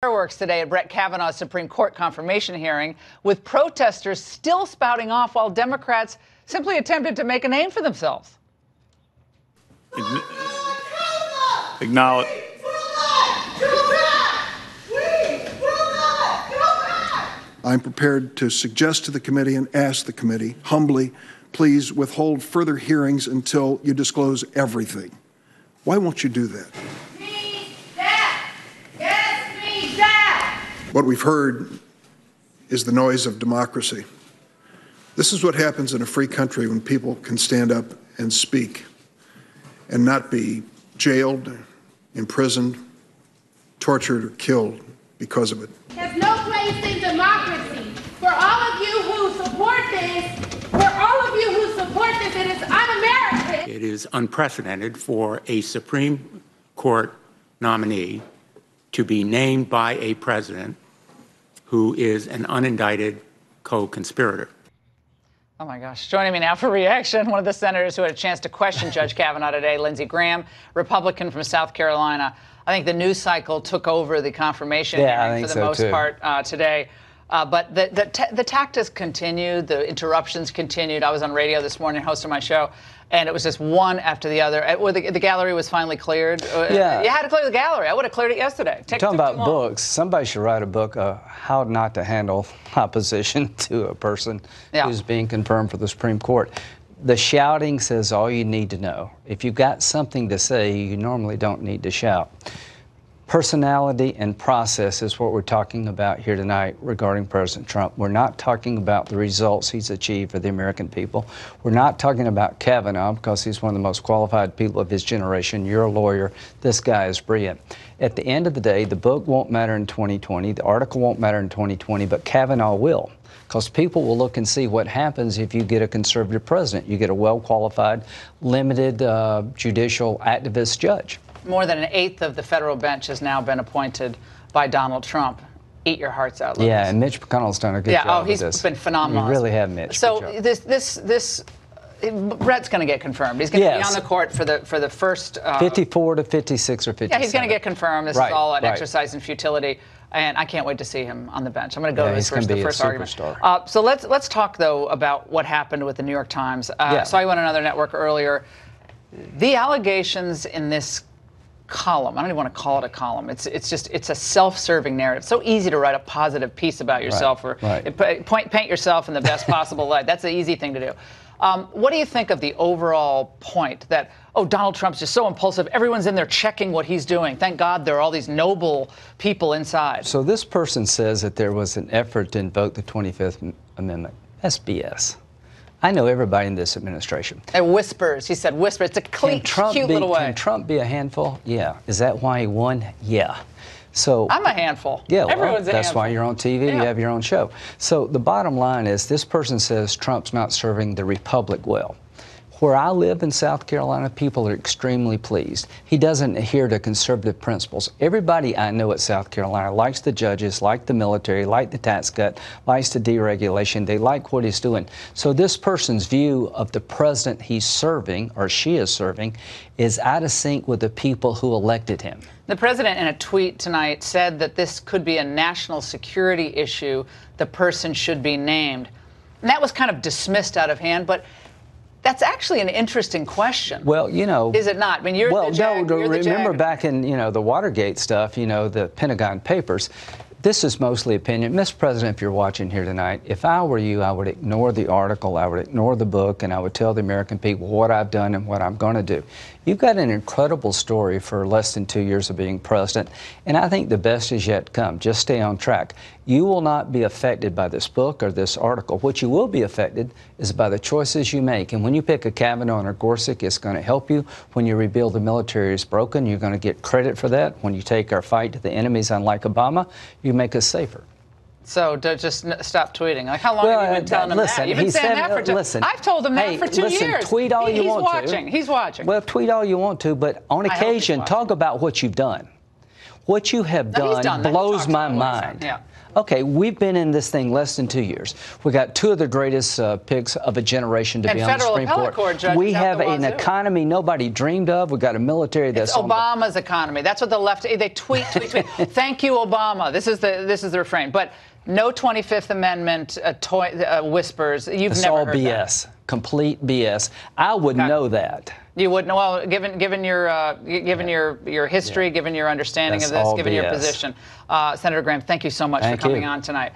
Fireworks today at Brett Kavanaugh's Supreme Court confirmation hearing, with protesters still spouting off while Democrats simply attempted to make a name for themselves. Acknowledge. I'm prepared to suggest to the committee and ask the committee humbly, please withhold further hearings until you disclose everything. Why won't you do that? What we've heard is the noise of democracy. This is what happens in a free country when people can stand up and speak and not be jailed, imprisoned, tortured, or killed because of it. There's no place in democracy. For all of you who support this, it is un-American. It is unprecedented for a Supreme Court nominee to be named by a president who is an unindicted co-conspirator. Oh, my gosh. Joining me now for reaction, one of the senators who had a chance to question Judge Kavanaugh today, Ingraham, Republican from South Carolina. I think the news cycle took over the confirmation hearing for the most part today. But the tactics continued. The interruptions continued. I was on radio this morning hosting my show, and it was just one after the other. The gallery was finally cleared. Yeah. You had to clear the gallery. I would have cleared it yesterday. Talking about books, somebody should write a book, How Not to Handle Opposition to a Person who's being confirmed for the Supreme Court. The shouting says all you need to know. If you've got something to say, you normally don't need to shout. Personality and process is what we're talking about here tonight regarding President Trump. We're not talking about the results he's achieved for the American people. We're not talking about Kavanaugh because he's one of the most qualified people of his generation. You're a lawyer. This guy is brilliant. At the end of the day, the book won't matter in 2020. The article won't matter in 2020, but Kavanaugh will. Because people will look and see what happens if you get a conservative president. You get a well-qualified, limited judicial activist judge. More than an eighth of the federal bench has now been appointed by Donald Trump. Eat your hearts out. Yeah, and Mitch McConnell's done a good job he's with this. Been phenomenal. You really have, Mitch. So Brett's going to get confirmed. He's going to be on the court for the first 54 to 56 or 57. Yeah, he's going to get confirmed. This is all an exercise in futility. And I can't wait to see him on the bench. I'm going to go to the first argument. So let's talk, though, about what happened with the New York Times. Saw you on another network earlier. The allegations in this column, I don't even want to call it a column. It's a self-serving narrative. So easy to write a positive piece about yourself or paint yourself in the best possible light. That's the easy thing to do. What do you think of the overall point that, Donald Trump's just so impulsive, everyone's in there checking what he's doing. Thank God there are all these noble people inside. So this person says that there was an effort to invoke the 25th Amendment. That's BS. I know everybody in this administration. And whispers. He said whispers. It's a cute little way. Can Trump be a handful? Yeah. Is that why he won? Yeah. So I'm a handful. Yeah, well, everyone's a handful. That's why you're on TV. Yeah. You have your own show. So the bottom line is this person says Trump's not serving the republic well. Where I live in South Carolina, people are extremely pleased. He doesn't adhere to conservative principles. Everybody I know at South Carolina likes the judges, like the military, like the tax cut, likes the deregulation. They like what he's doing. So this person's view of the president he's serving, or she is serving, is out of sync with the people who elected him. The president, in a tweet tonight, said that this could be a national security issue. The person should be named. And that was kind of dismissed out of hand, but that's actually an interesting question. Well, you know, is it not? I mean, you're the JAG. Remember back in, the Watergate stuff, the Pentagon Papers. This is mostly opinion. Mr. President, if you're watching here tonight, if I were you, I would ignore the article, I would ignore the book, and I would tell the American people what I've done and what I'm going to do. You've got an incredible story for less than 2 years of being president, and I think the best is yet to come. Just stay on track. You will not be affected by this book or this article. What you will be affected is by the choices you make. And when you pick a Kavanaugh or Gorsuch, it's going to help you. When you rebuild the military is broken, you're going to get credit for that. When you take our fight to the enemies, unlike Obama, you make us safer. So just stop tweeting. Like, how long have you been telling him that? You've been saying that for 2 years. I've told him that for 2 years. Tweet all you want to. He's watching. Well, tweet all you want to, but on occasion, talk about what you've done. What you have done blows my mind. Yeah. Okay, we've been in this thing less than 2 years. We got two of the greatest picks of a generation to be on the Supreme Court. We have an economy nobody dreamed of. We've got a military that's Obama's economy. That's what the left, they tweet. Thank you, Obama. This is the refrain. But no 25th Amendment whispers. You've never heard BS. That. Complete BS. I would know that. You wouldn't. Well, given your history, given your understanding of this, given your position, Senator Graham, thank you so much for coming on tonight.